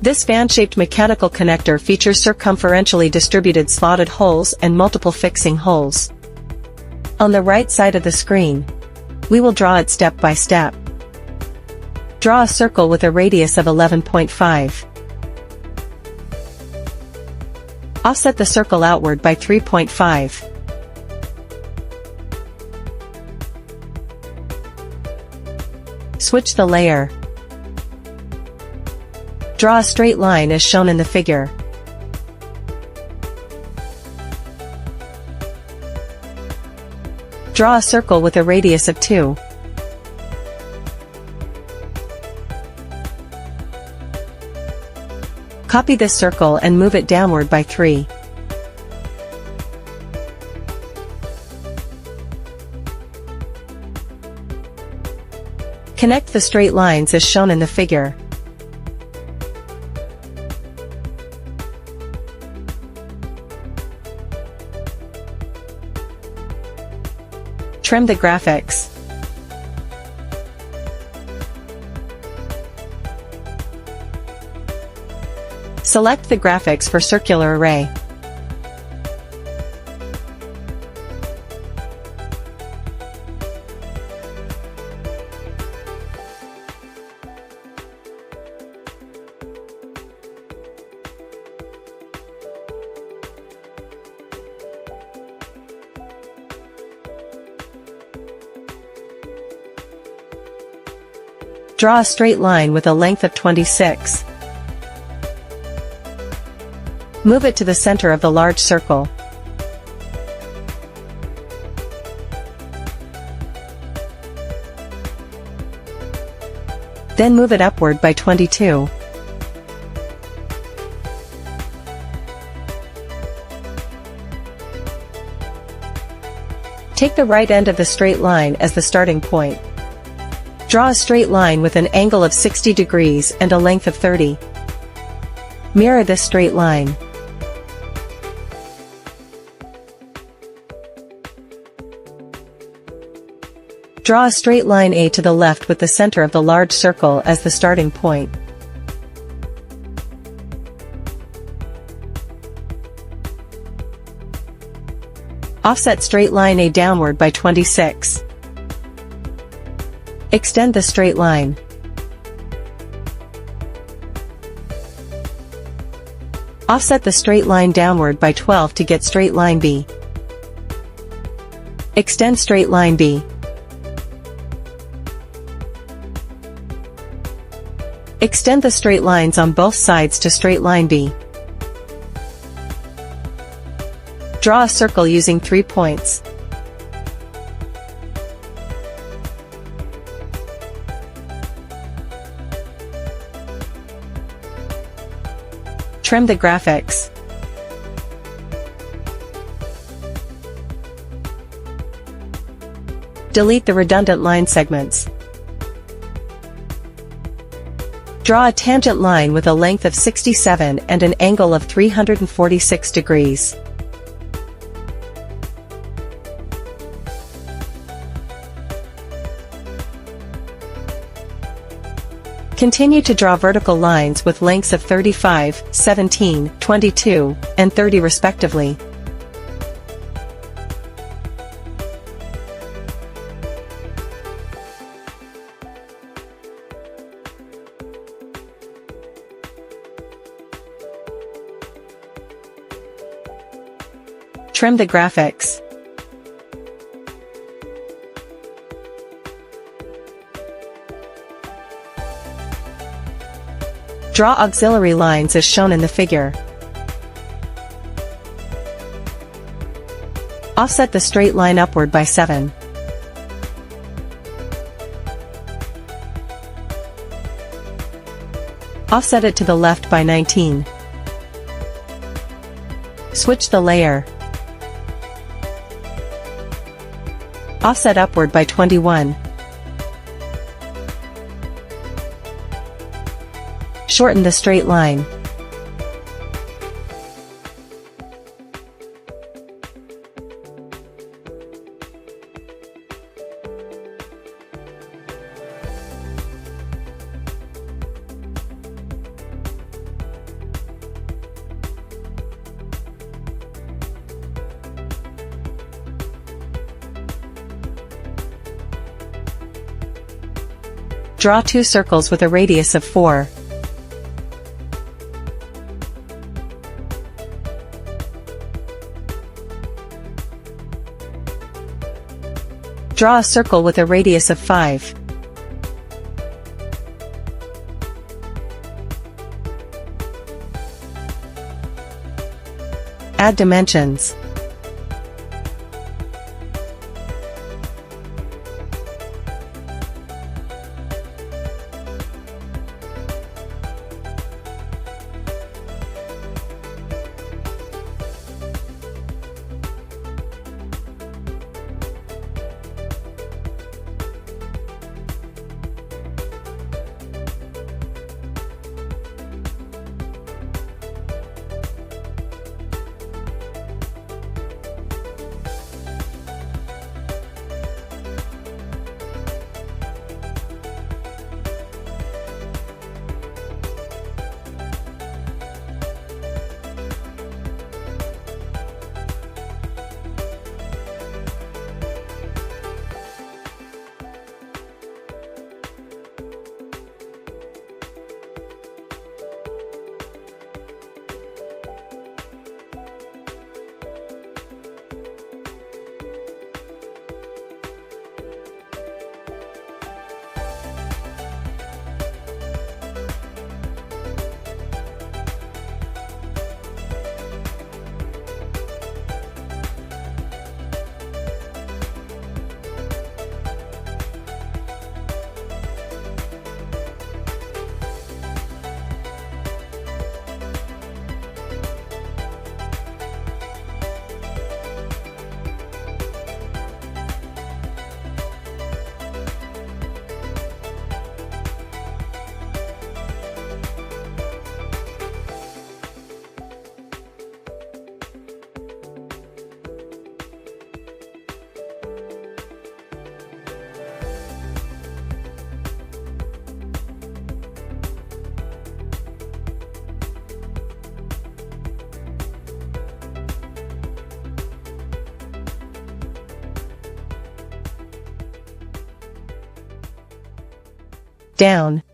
This fan-shaped mechanical connector features circumferentially distributed slotted holes and multiple fixing holes. On the right side of the screen, we will draw it step by step. Draw a circle with a radius of 11.5. Offset the circle outward by 3.5. Switch the layer. Draw a straight line as shown in the figure. Draw a circle with a radius of 2. Copy this circle and move it downward by 3. Connect the straight lines as shown in the figure. Trim the graphics. Select the graphics for circular array. Draw a straight line with a length of 26. Move it to the center of the large circle. Then move it upward by 22. Take the right end of the straight line as the starting point. Draw a straight line with an angle of 60 degrees and a length of 30. Mirror this straight line. Draw a straight line A to the left with the center of the large circle as the starting point. Offset straight line A downward by 26. Extend the straight line. Offset the straight line downward by 12 to get straight line B. Extend straight line B. Extend the straight lines on both sides to straight line B. Draw a circle using 3 points. Trim the graphics. Delete the redundant line segments. Draw a tangent line with a length of 67 and an angle of 346 degrees. Continue to draw vertical lines with lengths of 35, 17, 22, and 30 respectively. Trim the graphics. Draw auxiliary lines as shown in the figure. Offset the straight line upward by 7. Offset it to the left by 19. Switch the layer. Offset upward by 21. Shorten the straight line. Draw 2 circles with a radius of 4. Draw a circle with a radius of 5. Add dimensions. Down.